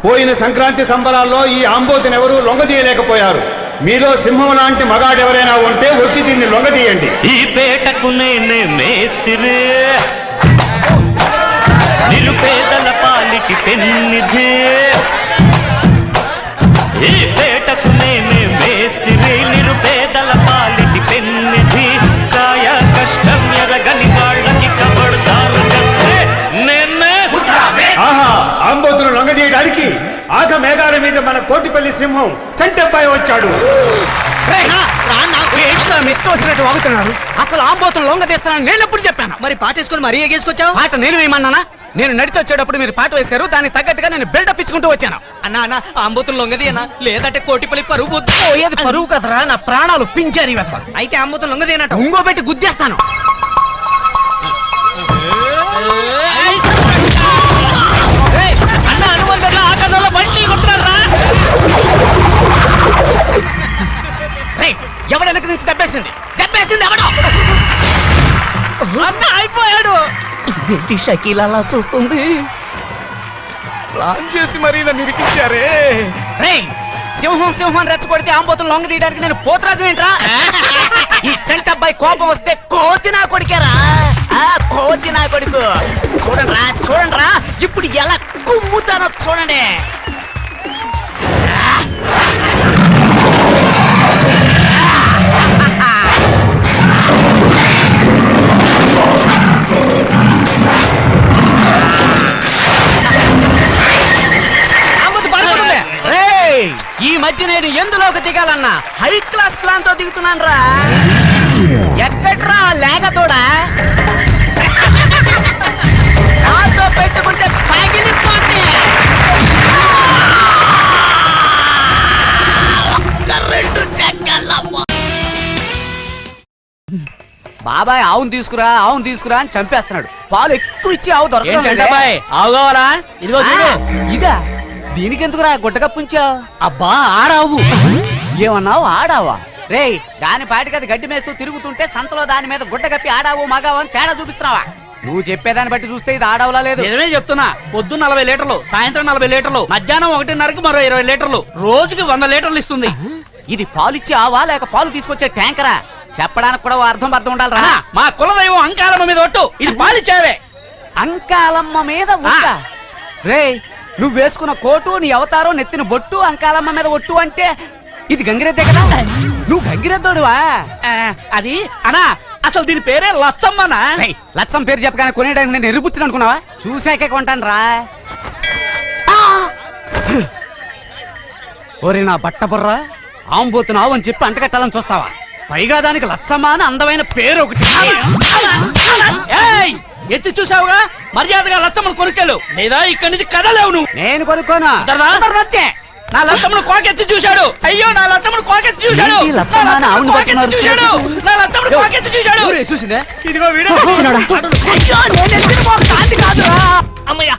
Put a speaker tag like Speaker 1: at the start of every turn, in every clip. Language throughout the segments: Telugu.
Speaker 1: పోయిన సంక్రాంతి సంబరాల్లో ఈ ఆంబోతుని ఎవరు లొంగదీయలేకపోయారు. మీలో సింహం లాంటి మగాడెవరైనా ఉంటే వచ్చి దీన్ని లొంగదీయండి.
Speaker 2: ఈ పేటకు నేనే మేస్తిరే, నిరుపేదల పాలిటి పెన్నిధే. ఈ పేటకు నేనే మేస్తిరే, నిరుపేదల పాలిటి పెన్నిధి. కాయ కష్టం ఎరగని వాళ్ళకి కబడ్దారు నేనే.
Speaker 1: ఆహా, ఆంబోతును లొంగదీయడానికి ఆగ మేఘాల మీద మన కోటిపల్లి సింహం చంటబ్బాయి వచ్చాడు.
Speaker 3: వచ్చినట్టు వాగుతున్నారు. అసలు ఆంబోతులు లొంగ తీస్తానని నేను ఎప్పుడు చెప్పాను?
Speaker 4: మరి పాటేసుకుని మరీ ఎగేసుకొచ్చావు.
Speaker 3: పాట నేను వేయమన్నానా? నేను నడిచి వచ్చేటప్పుడు మీరు పాట వేశారు, దానికి తగ్గట్టుగా నేను బిల్డప్ ఇచ్చుకుంటూ వచ్చాను.
Speaker 4: అన్నా ఆంబోతులు లొంగది అన్నా, లేదంటే కోటిపల్లి పరువు పోద్దు.
Speaker 3: ఏది పరువు కదరా, నా ప్రాణాలు పింజారి వెధవ.
Speaker 4: అయితే ఆంబోతులు లొంగదేనట.
Speaker 3: ఉంగో పెట్టి గుద్దేస్తాను. అన్న అనుబంధంగా ఆకాశంలో బండి కొట్టున్నారా? ఎవడు వెనక నుంచి దెబ్బేసింది ఎవడో? అన్న అయిపోయాడు. ఇదేంటి షకీల్ అలా చూస్తుంది? ప్లాన్ చేసి మరీ నన్ను ఇరికించారే. సింహం రెచ్చగొడితే ఆంబోతులు లొంగ తీయడానికి నేను పోతరాజునేంట్రా? ఈ చంటబ్బాయి కోపం వస్తే కోతి నా కొడుకేరా, కోతి నా కొడుకు. చూడండిరా ఇప్పుడు ఎలా కుమ్ముతానో చూడండి. ఈ మధ్య నేను ఎందులోకి దిగాలన్నా హై క్లాస్ ప్లాన్ తో దిగుతున్నాను రా. ఎక్కడ్రా లేకతోడా? నాతో పెట్టుకుంటే పగిలిపోతే. బాబాయ్ ఆవును తీసుకురా అని చంపేస్తున్నాడు. పాలు ఎక్కువ ఇచ్చి ఆవు దొరకదు.
Speaker 4: ఆవు కావాలా? ఇదిగో
Speaker 3: ఇదా? దీనికెందుకురా గుడ్డ కప్పుంచావు? అబ్బా ఆడావు. ఏమన్నావు? ఆడావా? రేయ్, దాని పాటికది గడ్డి మేస్తూ తిరుగుతుంటే సంతలో దాని మీద గుడ్డ కప్పి ఆడావు మగావు అని తేడా చూపిస్తున్నావా? నువ్వు చెప్పేదాన్ని బట్టి చూస్తే ఇది ఆడవలా లేదు.
Speaker 4: నిజమే చెప్తున్నా. పొద్దున్న 40 లీటర్లు, సాయంత్రం 40 లీటర్లు, మధ్యాహ్నం 1:30కి మరో 20 లీటర్లు, రోజుకి 100 లీటర్లు ఇస్తుంది.
Speaker 3: ఇది పాలిచ్చే ఆవా లేక పాలు తీసుకొచ్చే ట్యాంకరా? చెప్పడానికి కూడా అర్థం ఉండాలిరా.
Speaker 4: మా కులదైవం అంకాలమ్మ మీద ఒట్టు, ఇది పాలిచ్చావే.
Speaker 3: అంకాలమ్మ మీద రేయ్, నువ్వు వేసుకున్న కోటు, నీ అవతారం, నెత్తిన బొట్టు, అంకాలమ్మ మీద ఒట్టు అంటే ఇది గంగిరెద్దే కదా? నువ్వు గంగిరెద్దోడువా?
Speaker 4: అది అనా అసలు దీని పేరే లచ్చమ్మనా?
Speaker 3: లచ్చం పేరు చెప్పగానే కొనేయడానికి నేను ఎరుపుచ్చిన అనుకున్నావా? చూసాకే కొంటాను రా. ఓరి నా బట్ట బుర్రా, ఆంబోతున్నావు అని చెప్పి అంటగట్టాలని చూస్తావా? పైగా దానికి లచ్చమ్మ అని అందమైన పేరు ఒకటి.
Speaker 4: ఎత్తి చూసావుగా, మర్యాదగా లచ్చమ్మను కొనుక్కెళ్ళు, లేదా ఇక్కడి నుంచి కదలేవు నువ్వు.
Speaker 3: నేను కొనుక్కోనా?
Speaker 4: నా లచ్చమ్మను కోకెత్తి చూశాడు. అయ్యో, నా లచ్చమ్మను కోకెత్తి చూశాడు.
Speaker 3: చూసిందే?
Speaker 4: ఇదిగో వీడు. అమ్మయ్యా,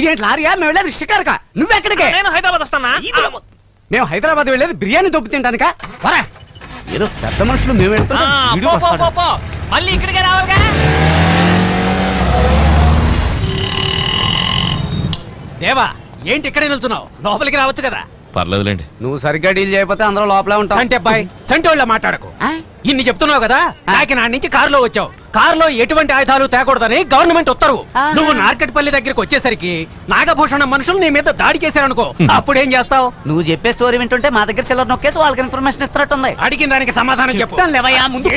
Speaker 3: ఇదేంటి లారీయా? మేము వెళ్ళేది షికారుకా. నువ్వెక్కడికే?
Speaker 4: నేను హైదరాబాద్ వస్తానా?
Speaker 3: మేము హైదరాబాద్ వెళ్ళేది బిర్యానీ దొబ్బు తింటానుకా. వరా, ఏదో పెద్ద మనుషులు మేము వెళ్తున్నాం.
Speaker 4: మళ్ళీ ఇక్కడికే రావాలిగా. దేవా, ఏంటి ఇక్కడే నిల్చున్నావు? లోపలికి రావచ్చు కదా.
Speaker 2: పర్లేదులేండి.
Speaker 3: నువ్వు సరిగ్గా డీల్ చేయకపోతే అందరూ లోపలే ఉంటావు.
Speaker 4: చంటి అబ్బాయి, చంటోళ్ళ మాట్లాడకు. ఇన్ని చెప్తున్నావు కదా, కాకినాడ నుంచి కారులో వచ్చావు. కారులో ఎటువంటి ఆయుధాలు తేకూడదని గవర్నమెంట్ ఉత్తర్వు. నువ్వు నార్కట్పల్లి దగ్గరికి వచ్చేసరికి నాగభూషణ మనుషులు నీ మీద దాడి చేశారనుకో, అప్పుడేం చేస్తావు?
Speaker 3: నువ్వు చెప్పే స్టోరీ వింటుంటే మా దగ్గర చిల్లర నొక్కేసి వాళ్ళకి ఇన్ఫర్మేషన్ ఇస్తున్నట్టుంది.
Speaker 4: అడిగిన దానికి సమాధానం చెప్పు.
Speaker 3: ముందు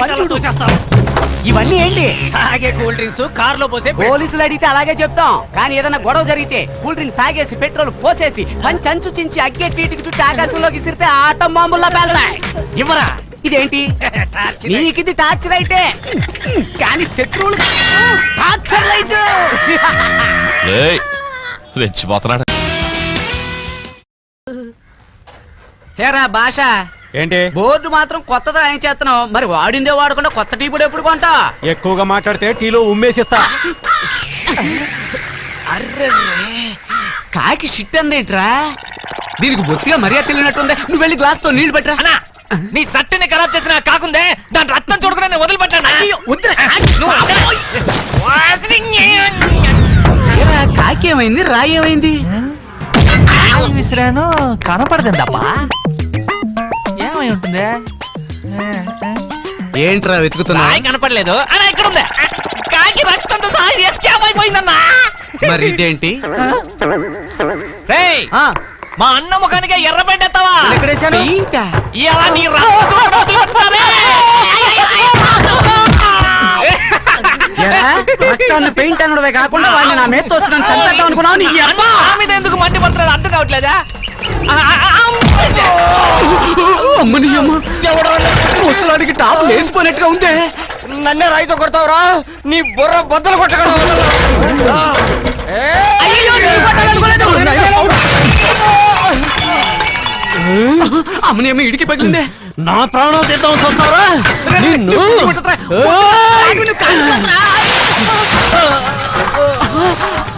Speaker 3: ఇవన్నీ ఏంటి?
Speaker 4: తాగే కూల్ డ్రింక్స్, కారులో పోసే.
Speaker 3: పోలీసులు అడిగితే అలాగే చెప్తాం, కానీ ఏదైనా గొడవ జరిగితే కూల్ డ్రింక్ తాగేసి పెట్రోల్ పోసేసి పంచంచు చించి అగ్గే టీటికి చుట్టూ ఆకాశంలోకి విసిరితే ఆటం బాంబుల్లా పేల్తాయి. ఇవ్వరా? ఇదేంటి? నీకిది టార్చర్ అయితే, కానీ శత్రువులు టార్చర్ లైట్.
Speaker 2: రెచ్చిపోతున్నాడు.
Speaker 3: హేరా భాష
Speaker 4: ఏంటి?
Speaker 3: బోర్డు మాత్రం కొత్తది ఆయన చేస్తున్నావు, మరి వాడిందే వాడకుండా కొత్త టీ పొడి ఎప్పుడు కొంటా?
Speaker 4: ఎక్కువగా మాట్లాడితే టీలో ఉమ్మేసిస్తా.
Speaker 3: అర్రే, కాకి షిట్ అందేంట్రా? దీనికి బొత్తిగా మర్యాద తెలియనట్టుంది. నువ్వు వెళ్ళి గ్లాస్ తో నీళ్లు పెట్టరా.
Speaker 4: నీ సట్టిని ఖరాబ్ చేసిన కాకుందే దాని రక్తం చూడకుండా నేను వదిలిపెట్టాను
Speaker 3: కాకి ఏమైంది రాయి ఏమైంది
Speaker 5: విసిరాను కనపడదండబ్బా ఏమై ఉంటుంది
Speaker 3: ఏంట్రా వెతుకుతున్నా
Speaker 5: నాయ కనపడలేదు అన్నా ఇక్కడ ఉంది కాకి రక్తంతో సహా ఎస్కేప్ అయిపోయిందన్నా
Speaker 3: మరి ఇదేంటి
Speaker 5: రేయ్ మా అన్న ముఖానికి ఎర్ర పెట్టేస్తావా
Speaker 3: పెయింటా?
Speaker 5: ఇలా నీ రక్తం చూడకుండా వదిలిపెడతానే.
Speaker 3: ఎరా, రక్తాన్ని పెయింట్ అనడమే కాకుండా వాడిని నా మీద తోస్తున్నాను చంపేద్దాం అనుకున్నావు నీ అబ్బా
Speaker 5: నా మీద ఎందుకు మండి పడుతున్నాడు అర్థం కావట్లేదా
Speaker 3: అమ్మని అమ్మ ముసలాడికి టాప్ లేచిపోయినట్టుగా ఉందే
Speaker 5: నన్నే రాయితో కొడతావురా నీ బుర్ర బద్దలు కొట్టగలవు
Speaker 3: అయ్యో, నేను కొట్టాలనుకోలేదు. అమ్మని అమ్మ ఇడికి పగిలిందే
Speaker 4: నా ప్రాణం తీద్దాం చూస్తావరా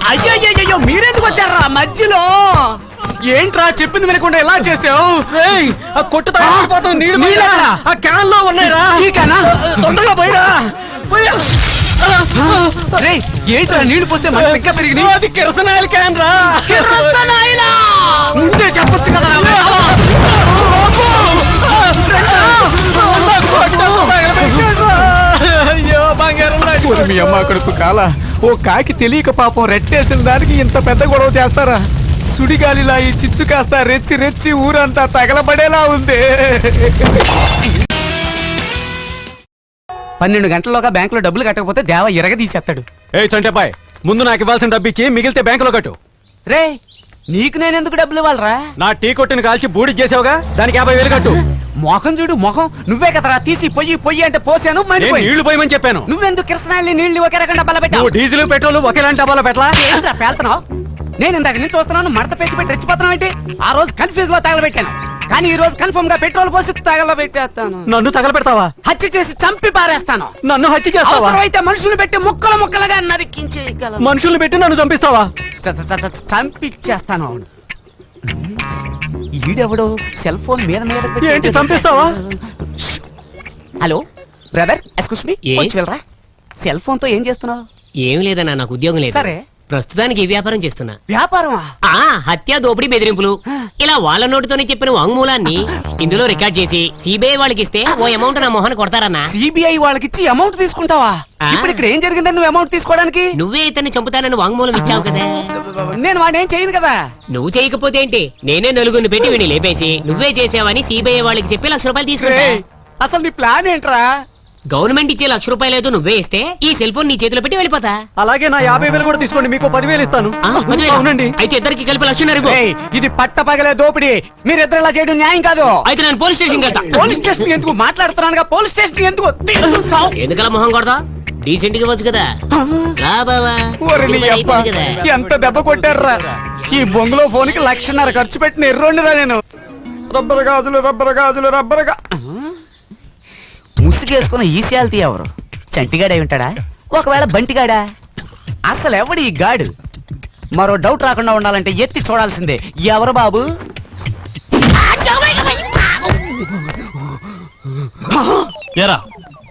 Speaker 3: అయ్యో మీరెందుకు వచ్చారా మధ్యలో ఏంట్రా చెప్పింది వినకుండా ఎలా చేసావు
Speaker 4: ఆ కొట్టు తాగిపోతాం నీళ్ళు
Speaker 3: నీళ్ళా?
Speaker 4: ఆ క్యాన్ లో ఉన్నాయిరా
Speaker 3: నీకేనా?
Speaker 4: తొందరగా పోయిరా
Speaker 3: రేయ్, ఏంట్రా నీళ్లు పోస్తే మన లెక్క పెరిగి
Speaker 4: అది కిరసనాయల క్యాన్ రా
Speaker 3: ముందే చెప్పొచ్చు కదా
Speaker 4: అయ్యో బంగారం
Speaker 6: మీ అమ్మ కడుపు కాల ఓ కాకి తెలియక పాపం రెట్టేసిన దానికి ఇంత పెద్ద గొడవ చేస్తారా సుడిగాలిలా ఈ చిచ్చు కాస్త రెచ్చి రెచ్చి ఊరంతా తగలబడేలా ఉంది
Speaker 3: 12 గంటల్లోగా బ్యాంకులో డబ్బులు కట్టకపోతే దేవ ఎరగ తీసేస్తాడు.
Speaker 4: ఏ చంటేపాయ్ ముందు నాకు ఇవ్వాల్సిన డబ్బు ఇచ్చి మిగిలితే బ్యాంకులో కట్టు
Speaker 3: రే నీకు నేనెందుకు డబ్బులు ఇవ్వాలరా
Speaker 4: నా టీ కొట్టిని కాల్చి బూడి చేసావుగా దానికి 50,000 కట్టు
Speaker 3: మొఖం చూడు మొఖం నువ్వే కదరా తీసి పొయ్యి అంటే పోసాను
Speaker 4: నేను
Speaker 3: మండిపోయి
Speaker 4: నీళ్లు పోయమని చెప్పాను
Speaker 3: నువ్వెందుకు కిరసనాయల్ని నీళ్లు ఒకే రకం డబ్బాలో
Speaker 4: నువ్వు
Speaker 3: పెట్టావు
Speaker 4: డీజిల్ పెట్రోల్ ఒకేలాంటి డబ్బాలో పెట్టలా
Speaker 3: ఏంట్రా పేల్తున్నావు నేను ఇందాక నుంచి చూస్తున్నాను మడత పెంచి పెట్టి రెచ్చిపోతున్నావు ఏంటి ఆ రోజు కన్ఫ్యూజ్ లో తగలబెట్టాను కానీ ఈ రోజు కన్ఫర్మ్ గా పెట్రోల్ పోసి తగలబెట్టేస్తాను
Speaker 4: నన్ను తగలపెడతావా
Speaker 3: హత్య చేసి చంపి పారేస్తాను
Speaker 4: నన్ను హత్య చేస్తావా
Speaker 3: అవసరమైతే మనుషులు పెట్టి ముక్కలు ముక్కలుగా నరికించేయగలను
Speaker 4: మనుషుల్ని పెట్టి నన్ను చంపిస్తావా
Speaker 3: చంపిచ్చేస్తాను అవును ఈడెవడో సెల్ ఫోన్ మీద మీద పెట్టి-
Speaker 4: ఏంటి, చంపేస్తావా?
Speaker 3: Hello brother excuse me
Speaker 7: Yes?
Speaker 3: కొంచెం వెళ్ళరా సెల్ ఫోన్ తో ఏం చేస్తున్నావు
Speaker 7: ఏం లేదన్నా నాకు ఉద్యోగం లేదు
Speaker 3: సరే.
Speaker 7: ప్రస్తుతానికి ఈ వ్యాపారం చేస్తున్నా
Speaker 3: వ్యాపారమా
Speaker 7: ఆ హత్య దోపిడీ బెదిరింపులు ఇలా వాళ్ళ నోటితోనే చెప్పిన వాంగ్మూలాన్ని ఇందులో రికార్డ్ చేసి సిబిఐ వాళ్ళకి ఇస్తే ఓ అమౌంట్ నా మొహాన్ని కొడతారన్నా
Speaker 3: సిబిఐ వాళ్ళకి ఇచ్చి అమౌంట్ తీసుకుంటావా
Speaker 7: ఆ.
Speaker 3: ఇప్పుడు ఇక్కడ ఏం జరిగిందని నువ్వు అమౌంట్ తీసుకోవడానికి
Speaker 7: నువ్వే ఇతన్ని చంపుతానని వాంగ్మూలం ఇచ్చావు కదా
Speaker 3: నేను వాడిని ఏం చేయను కదా
Speaker 7: నువ్వు చేయకపోతే ఏంటి నేనే నలుగురిని పెట్టి వీడిని లేపేసి నువ్వే చేసావని సిబిఐ వాళ్ళకి చెప్పి ₹1,00,000 తీసుకుంటా
Speaker 3: ఏయ్, అసలు నీ ప్లాన్ ఏంట్రా
Speaker 7: గవర్నమెంట్ ఇచ్చే ₹1,00,000 ఏదో నువ్వే ఇస్తే ఈ సెల్ ఫోన్ నీ చేతిలో పెట్టి వెళ్ళిపోతా
Speaker 4: అలాగే నా 50,000 కూడా తీసుకోండి మీకు 10,000 ఇస్తాను
Speaker 7: ఆ, 10,000?
Speaker 4: అవునండి
Speaker 7: అయితే ఇద్దరికి కలిపి ₹1,00,000 ఇవ్వు.
Speaker 3: ఏయ్, ఇది పట్టపగలే దోపిడీ మీరిద్దరు ఇలా చేయడం న్యాయం కాదు
Speaker 7: అయితే నేను పోలీస్ స్టేషన్కి వెళ్తా
Speaker 3: పోలీస్ స్టేషన్ ఎందుకు మాట్లాడుతున్నానుగా పోలీస్ స్టేషన్ ఎందుకు తీసుకొస్తావ్?
Speaker 7: ఎందుకలా మొహం కొడతా డీసెంట్ గా వచ్చు కదా రా బావా
Speaker 6: ఓరి నీ
Speaker 7: మంచి పని
Speaker 6: అబ్బా,
Speaker 7: అయిపోయింది కదా.
Speaker 6: ఎంత దెబ్బ కొట్టారా ఈ బొంగులో ఫోన్ కి 1,00,000 ఖర్చు పెట్టిన ఎర్రోండిరా నేను రబ్బర్ గాజులు రబ్బర్ గాజులు రబ్బర్ గా
Speaker 3: ముసుగేసుకున్న ఈశాల్తీ ఎవరు చంటిగాడే ఉంటాడా ఒకవేళ బంటిగాడా అసలు ఎవడు ఈ గాడు మరో డౌట్ రాకుండా ఉండాలంటే ఎత్తి చూడాల్సిందే ఎవరు బాబు
Speaker 2: ఏరా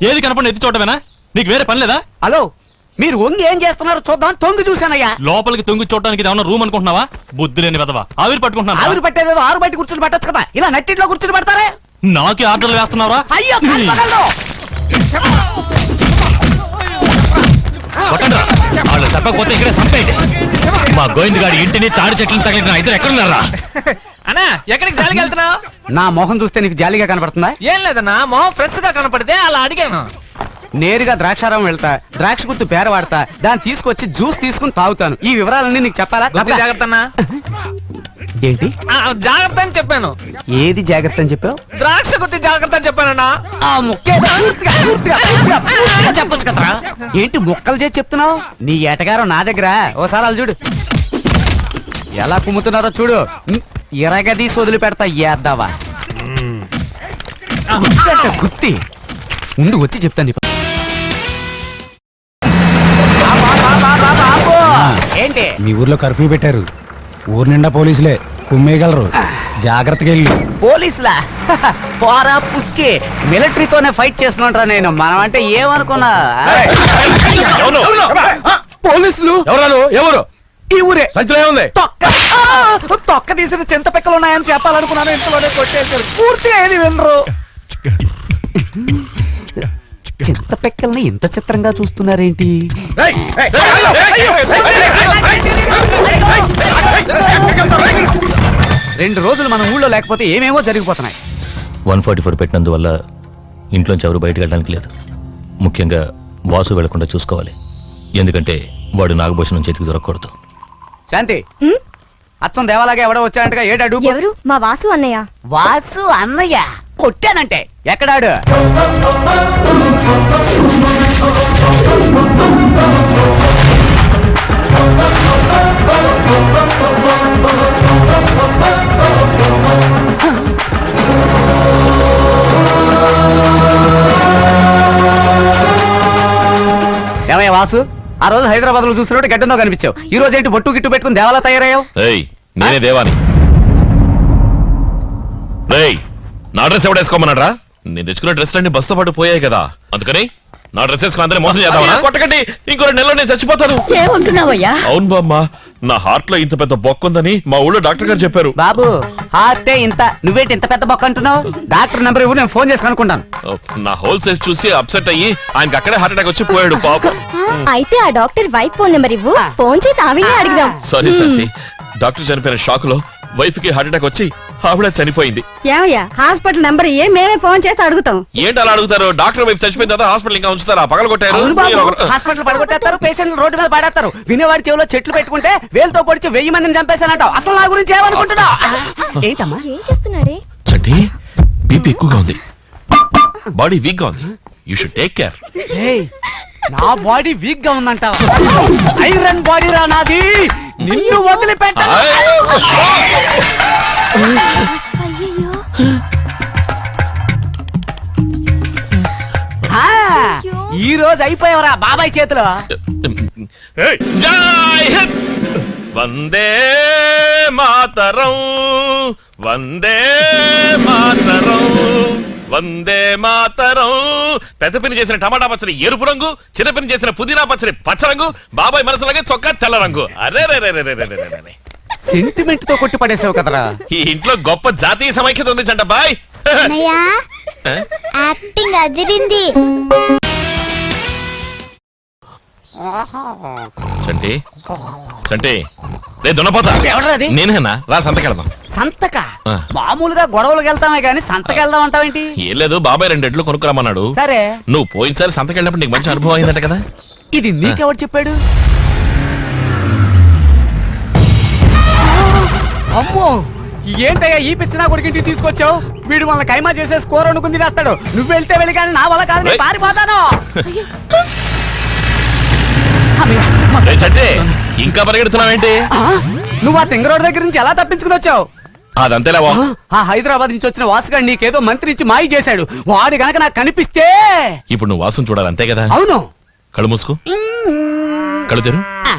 Speaker 2: ఏది కనపడి ఎత్తి చూడమేనా నీకు వేరే పని లేదా
Speaker 3: హలో మీరు వంగి ఏం చేస్తున్నారో చూద్దాం తొంగి చూశానయ్యా
Speaker 2: లోపలికి తొంగి చూడడానికి ఏమన్నా రూమ్ అనుకుంటున్నావా బుద్ధి లేని వెదవా ఆవిరి పట్టుకుంటున్నా
Speaker 3: ఆవిరి పట్టేదేదో ఆరు బయట కూర్చుని పట్టొచ్చు కదా ఇలా నట్టింట్లో కూర్చుని పడతారే
Speaker 2: నాకే ఆర్డర్లు వేస్తున్నావా
Speaker 3: అయ్యో కనపగలరు.
Speaker 2: కొట్టండిరా. వాళ్ళు చెప్పకపోతే ఇక్కడే సంపేయండి మా గోవింద్ గారి ఇంటిని తాడి చెట్లను తగిలిన ఇద్దరు ఎక్కడున్నారా
Speaker 5: అన్నా ఎక్కడికి జాలికి వెళ్తున్నావు
Speaker 3: నా మొహం చూస్తే నీకు జాలీగా కనపడుతుందా
Speaker 5: ఏం లేదన్నా మొహం ఫ్రెష్ గా కనపడితే అలా అడిగాను
Speaker 3: నేరుగా ద్రాక్షారామం వెళ్తా ద్రాక్ష గుర్తు పేర వాడతా దాన్ని తీసుకొచ్చి జ్యూస్ తీసుకుని తాగుతాను ఈ వివరాలన్నీ నీకు చెప్పాలా
Speaker 5: కొద్ది జాగ్రత్త అన్నా
Speaker 3: ఏంటి
Speaker 5: జాగ్రత్త అని చెప్పాను
Speaker 3: ఏది జాగ్రత్త అని చెప్పావు
Speaker 5: ద్రాక్ష కొద్ది జాగ్రత్త అని చెప్పానన్నా
Speaker 3: ఆ ముక్కేదో పూర్తిగా చెప్పొచ్చు కదరా ఏంటి ముక్కలు చేసి చెప్తున్నావు నీ ఏటగారం నా దగ్గర ఓసారి వాళ్ళు చూడు ఎలా కుమ్ముతున్నారో చూడు ఎరగదీసి వదిలి పెడతా ఏద్దావా గుత్తి ఉండు వచ్చి చెప్తాను నీకు. ఏంటి
Speaker 6: మీ ఊర్లో కర్ఫ్యూ పెట్టారు ఊరు నిండా పోలీసులే కుమ్మేయగలరు జాగ్రత్తగా వెళ్ళు.
Speaker 3: పోలీసులా పోరా పుస్కి మిలిటరీతోనే ఫైట్ చేస్తున్నా నేను మనం అంటే ఏమనుకున్నా
Speaker 6: పోలీసులు
Speaker 1: ఎవరు
Speaker 6: ఈ ఊరే
Speaker 1: సంచులో ఏముంది
Speaker 3: తొక్క తొక్క తీసిన చింత పిక్కలు ఉన్నాయని చెప్పాలనుకున్నాను ఇంతలోనే కొట్టేశారు పూర్తిగా ఏది వినరు చింత పిక్కల్ని ఇంత చిత్రంగా చూస్తున్నారేంటి రెండు రోజులు మన ఊళ్ళో లేకపోతే ఏమేమో జరిగిపోతున్నాయి
Speaker 2: 144 పెట్టినందువల్ల ఇంట్లోంచి ఎవరు బయటకు వెళ్ళడానికి లేదు. ముఖ్యంగా వాసు వెళ్లకుండా చూసుకోవాలి. ఎందుకంటే వాడు నాగభూషణం చేతికి దొరకకూడదు.
Speaker 3: శాంతి అచ్చం దేవాలాగా ఎవడో వచ్చాడంటగా ఏడాడు
Speaker 8: ఎవరు మా వాసు అన్నయ్య.
Speaker 3: వాసు అన్నయ్య కొట్టానంటే ఎక్కడాడు ఏమయ్య వాసు ఆ రోజు హైదరాబాద్ లో చూసినట్టు గడ్డంతో కనిపించావు. ఈ రోజు ఏంటి బొట్టు గిట్టు పెట్టుకుని దేవాలా తయారయ్యావు?
Speaker 2: ఏయ్ నేనే దేవాని. రేయ్ నా డ్రెస్ ఎవడేసుకోమన్నాడ్రా? నేను తెచ్చుకున్న డ్రెస్లన్నీ బస్తో పాటు పోయాయి కదా, అందుకని నా డ్రెస్ వేసుకుని అందరూ మోసం చేద్దామా? కొట్టకండి, ఇంకో 2 నెలల్లో నేను చచ్చిపోతాను.
Speaker 8: ఏమంటున్నావయ్యా?
Speaker 2: అవును బామ్మ, నా హార్ట్ లో ఇంత పెద్ద బొక్క ఉందని మా ఊళ్ళో డాక్టర్ గారు చెప్పారు.
Speaker 3: బాబు హార్టే ఇంత, నువ్వేంటి ఇంత పెద్ద బొక్క అంటున్నావు? డాక్టర్ నెంబర్ ఇవ్వు, నేను ఫోన్ చేసి కనుక్కుంటాను.
Speaker 2: నా హోల్ సైజ్ చూసి అప్సెట్ అయ్యి ఆయనకి అక్కడే హార్ట్ అటాక్ వచ్చి పోయాడు పాపం.
Speaker 8: అయితే ఆ డాక్టర్ వైఫ్ ఫోన్ నెంబర్ ఇవ్వు, ఫోన్ చేసి ఆవిడే అడుగుదాం.
Speaker 2: సారీ సార్, డాక్టర్ చనిపోయిన షాక్ లో వైఫ్ కి హార్ట్ అటాక్ వచ్చి ఆవిడ చనిపోయింది.
Speaker 8: ఏమయ్యా హాస్పిటల్ నెంబర్ మేమే ఫోన్ చేసి అడుగుతాం.
Speaker 2: ఏంటి అలా అడుగుతారు? డాక్టర్ వైఫ్ చచ్చిపోయిన తర్వాత హాస్పిటల్ ఇంకా ఉంచుతారా? పగల కొట్టారు.
Speaker 3: అవును బాబు, హాస్పిటల్ పడగొట్టేస్తారు, పేషెంట్లు రోడ్డు మీద పడేస్తారు. వినేవాడి చెవిలో చెట్లు పెట్టుకుంటే వేలుతో పొడిచి 1000 మందిని చంపేశానంటావు. అసలు నా గురించి ఏమనుకుంటున్నావు? ఏంటమ్మా
Speaker 8: ఏం చేస్తున్నాడే?
Speaker 2: చంటి బీపీ ఎక్కువగా ఉంది, బాడీ వీక్ గా ఉంది. You should take care.
Speaker 3: ఏయ్, నా బాడీ వీక్ గా ఉందంటావా? ఐరన్ బాడీ రా నాది, నిన్ను వదిలిపెట్ట.
Speaker 8: అయ్యయ్యో.
Speaker 3: ఈ రోజు అయిపోయావరా బాబాయ్ చేతిలో.
Speaker 2: జై హింద్, వందే మాతరం, వందే మాతరం, వందే మాతరం. పెద్ద పిన్ని చేసిన టమాటా పచ్చడి ఎరుపు రంగు, చిన్న పిన్ని చేసిన పుదీనా పచ్చడి పచ్చ రంగు, బాబాయ్ మనసులాగే చొక్కా తెల్ల రంగు. అరే రే రే రే రే రే రే.
Speaker 3: సెంటిమెంట్ తో కొట్టి పడేసావు కదరా.
Speaker 2: ఈ ఇంట్లో గొప్ప జాతీయ సమైక్యత ఉంది చంటబాయ్.
Speaker 8: యాక్టింగ్ అదిరింది.
Speaker 2: చంటి చంటి రే దున్నపోతా.
Speaker 3: ఎవడది?
Speaker 2: నేనేనా రా సంతకెళ్దాం.
Speaker 3: సంతక
Speaker 2: ఆ.
Speaker 3: మామూలుగా గొడవలకు వెళ్తామే గానీ సంతకెళ్దాం అంటావేంటి?
Speaker 2: ఏం లేదు, బాబాయ్ 2 ఎడ్లు కొనుక్కురమ్మన్నాడు.
Speaker 3: సరే,
Speaker 2: నువ్వు పోయినసారి సంతకెళ్ళినప్పుడు నీకు మంచి అనుభవం అయిందట కదా.
Speaker 3: ఇది నీకెవడు చెప్పాడు? అమ్మో, ఏంటయ్యా ఈ పిచ్చినా కొడుకింటికి తీసుకొచ్చావు? వీడు మన కైమా చేసే స్కోర్ అనుకుని తినేస్తాడు. నువ్వు వెళ్తే వెళ్ళి కానీ నా వల్ల కాదు, నేను
Speaker 2: ఏయ్.
Speaker 3: పారిపోతాను.
Speaker 2: రే చంటి, ఇంకా పరిగెడుతున్నావేంటి?
Speaker 3: ఆ, నువ్వు ఆ తింగరోడ్ దగ్గర నుంచి ఎలా తప్పించుకుని వచ్చావు?
Speaker 2: అదంతేలా
Speaker 3: ఆ హైదరాబాద్ నుంచి వచ్చిన వాసుగాడు నీకేదో మంత్రి ఇచ్చి మాయ చేశాడు. వాడు గనక నాకు కనిపిస్తే.
Speaker 2: ఇప్పుడు నువ్వు వాసుని చూడాలి అంతే కదా.
Speaker 3: అవును.
Speaker 2: కళ్ళు మూసుకో, కళ్ళు తెరు.
Speaker 3: ఆ,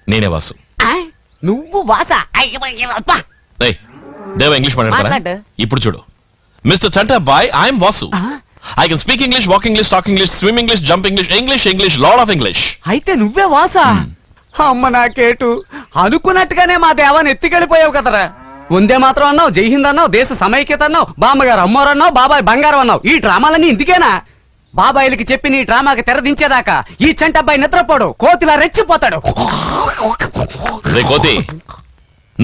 Speaker 2: నేనే వాసు.
Speaker 3: ఆ, నువ్వు వాస.
Speaker 2: ఏయ్, దేవ ఇంగ్లీష్ మాట్లాడతారా?
Speaker 3: మాట్లాడు.
Speaker 2: ఇప్పుడు చూడు, mister Chanta boy, I am Vasu. I can speak English, walk English, talk English, swim English, jump English, English English, lot of English.
Speaker 3: అయితే నువ్వే వాస. అమ్మ నాకేటు, అనుకున్నట్టుగానే మా దేవాన్ని ఎత్తికెళ్ళిపోయావు కదరా. ఉందే మాత్రం అన్నావు, జై హింద్ అన్నావు, దేశ సమైక్యత అన్నావు, బామ్మగారు అమ్మోరు అన్నావు, బాబాయ్ బంగారం అన్నావు. ఈ డ్రామాలన్నీ ఇందుకేనా? బాబాయిలకి చెప్పి నీ డ్రామాకి తెరదించేదాకా ఈ చంటబ్బాయి నిద్రపోడు, కోతిలా రెచ్చిపోతాడు.
Speaker 2: రే కోతి,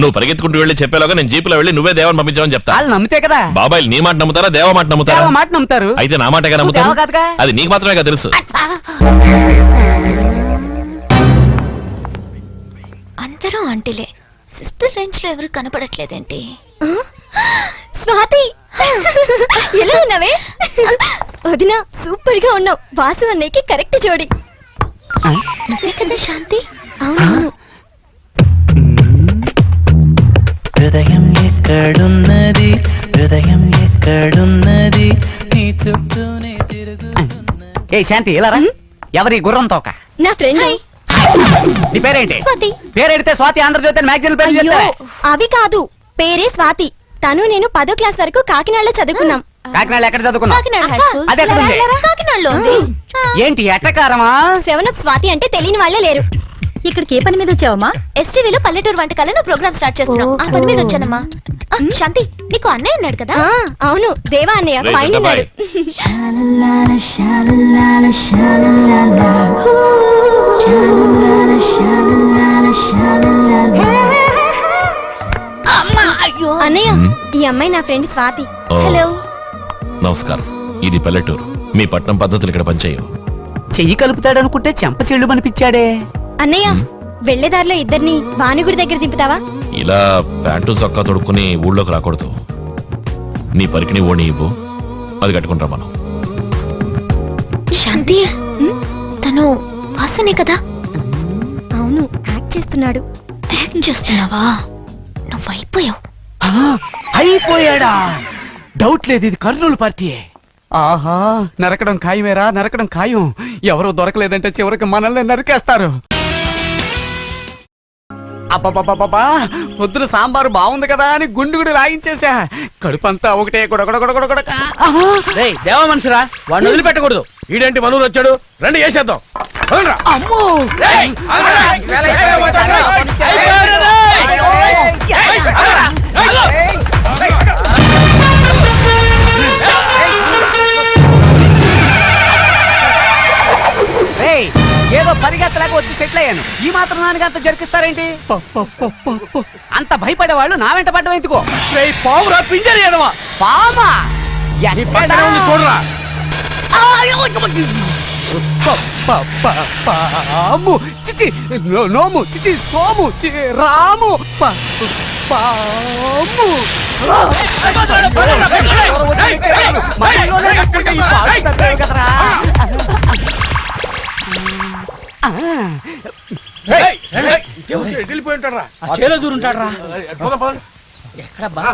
Speaker 2: నువ్వు పరిగెత్తుకుంటూ వెళ్ళి చెప్పేలాగా నేను జీపులో వెళ్ళి నువ్వే దేవాన్ని పంపించామని చెప్తా.
Speaker 3: వాళ్ళు నమ్మితే కదా.
Speaker 2: బాబాయ్ నీ మాట నమ్ముతారా, దేవ మాట నమ్ముతారా?
Speaker 3: దేవ మాట నమ్ముతారు.
Speaker 2: అయితే నా మాటగా
Speaker 3: నువ్వు దేవ కాదుగా.
Speaker 2: నమ్ముతారు. అది నీకు మాత్రమే కదా తెలుసు.
Speaker 9: అందరూ అంటిలే, సిస్టర్ రేంజ్ లో ఎవరు కనపడట్లేదేంటి?
Speaker 8: స్వాతి ఎలా ఉన్నావే? వదినా సూపర్ గా ఉన్నావు. వాసు అన్నయ్యకి కరెక్ట్ జోడి.
Speaker 9: నువ్వే కదా శాంతి?
Speaker 8: అవును.
Speaker 10: హృదయం ఎక్కడున్నది, హృదయం ఎక్కడున్నది, నీ చుట్టూనే తిరుగుతున్నది.
Speaker 3: ఏ శాంతి ఇలా రా. ఎవరి గుర్రం తోక?
Speaker 8: నా ఫ్రెండ్.
Speaker 3: నీ పేరేంటి?
Speaker 8: స్వాతి.
Speaker 3: పేరెడితే స్వాతి ఆంధ్రజ్యోతి మ్యాగజైన్ పేరు
Speaker 8: అయ్యో
Speaker 3: చెప్తే.
Speaker 8: అవి కాదు, పేరే స్వాతి. తను నేను 10వ క్లాస్ వరకు కాకినాడలో చదువుకున్నాం.
Speaker 3: కాకినాడ ఎక్కడ చదువుకున్నావు?
Speaker 8: Kakinada high school.
Speaker 3: అది ఎక్కడ ఉంది?
Speaker 8: కాకినాడలో ఉంది.
Speaker 3: ఏంటి ఎట్టకారమా?
Speaker 8: 7 స్వాతి అంటే తెలియని వాళ్ళే లేరు.
Speaker 9: ఇక్కడికి ఏ పని మీద వచ్చావమ్మా?
Speaker 8: ఎస్టీవీలో పల్లెటూరు వంటకాలను ప్రోగ్రామ్ స్టార్ట్ చేస్తున్నాం. ఆ పని మీద వచ్చానమ్మా. శాంతి, నీకు అన్నయ్య ఉన్నాడు కదా? అవును, దేవా అన్నయ్య
Speaker 2: రేయ్,
Speaker 8: పైన ఉన్నాడు. అన్నయ్య, ఈ అమ్మాయి నా ఫ్రెండ్ స్వాతి.
Speaker 2: ఓ.
Speaker 8: హలో.
Speaker 2: నమస్కారం. ఇది పల్లెటూరు. మీ పట్నం పద్ధతులు ఇక్కడ పనిచేయవు.
Speaker 3: చెయ్యి కలుపుతాడనుకుంటే చెంప చెళ్ళు అనిపించాడే.
Speaker 8: అన్నయ్య, వెళ్లేదారిలో ఇద్దరిని వాణిగుడి దగ్గర దింపుతావా?
Speaker 2: ఇలా ప్యాంటు చొక్కా తొడుక్కుని ఊళ్ళోకి రాకూడదు. నీ పరికిని ఓణి ఇవ్వు, అది కట్టుకుంటాం మనం.
Speaker 8: శాంతి, తను వాసనే కదా? అవును, యాక్ట్ చేస్తున్నాడు. యాక్ట్ చేస్తున్నావా? నువ్వు అయిపోయావు.
Speaker 3: అయిపోయాడా? డౌట్ లేదు, ఇది కర్నూలు పార్టీయే.
Speaker 6: ఆహా, నరకడం ఖాయమేరా, నరకడం ఖాయం. ఎవరో దొరకలేదంటే చివరికి మనల్ని నరికేస్తారు. అబ్బబ్బబ్బబ్బా, పొద్దున సాంబారు బాగుంది కదా అని గుండు రాయించేసా. కడుపంతా ఒకటే కొడకొడకొడకొడక.
Speaker 4: దేవా మనుషురా, వాడిని వదిలిపెట్టకూడదు.
Speaker 2: ఈడేంటి మనూరు వచ్చాడు? రండి చేసేద్దాం.
Speaker 3: అమ్మో! ఏయ్, ఏదో పరిగెత్తలాగా వచ్చి సెటిల్ అయ్యాను. ఈ మాత్రం దానికి అంత జరికిస్తారేంటి? అంత భయపడే వాళ్ళు నా వెంట పడ్డం ఎందుకో?
Speaker 4: పావురా పింజరి ఎదవా.
Speaker 3: పామా?
Speaker 2: చూడరా.
Speaker 6: పాము చిచి, నోము చిచి, సోము రాము పాము.
Speaker 3: మనలోనే కట్టుకుంటే ఈ పాడు తప్పేం కదరా?
Speaker 2: వెళ్ళిపోయి ఉంటారా?
Speaker 4: చేలో దూరుంటాడు. ఎక్కడబ్బా?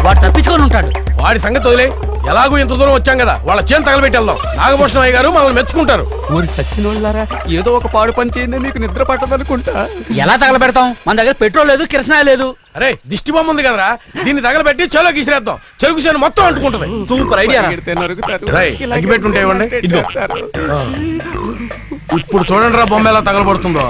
Speaker 4: వాడు తప్పించుకొని ఉంటాడు.
Speaker 2: వాడి సంగతి వదిలే. ఎలాగో ఇంత దూరం వచ్చాం కదా, వాళ్ళ చేను తగలబెట్టి వెళ్దాం. నాగభూషణం అయ్య గారు మనల్ని మెచ్చుకుంటారు.
Speaker 6: ఊరి సచ్చినోళ్ళారా, ఏదో ఒక పాడు పని చేయండి, మీకు నిద్ర పట్టదనుకుంటా.
Speaker 4: ఎలా తగలబెడతాం? మన దగ్గర పెట్రోల్ లేదు, కిరసనాయ లేదు.
Speaker 2: అరే, దిష్టి బొమ్మ ఉంది కదరా, దీన్ని తగలబెట్టి చెలోకి ఇసిరేద్దాం. చెరుకు చేను మొత్తం అంటుకుంటది.
Speaker 4: Super idea.
Speaker 6: పరిగెడితే నరుగుతారు.
Speaker 2: రేయ్,
Speaker 6: ఇలాగే
Speaker 2: అగ్గిపెట్టి ఉంటే ఇవ్వండి. ఇదిగో.
Speaker 6: చేస్తారు.
Speaker 2: ఇప్పుడు చూడండి రా బొమ్మ ఎలా తగలబడుతుందో.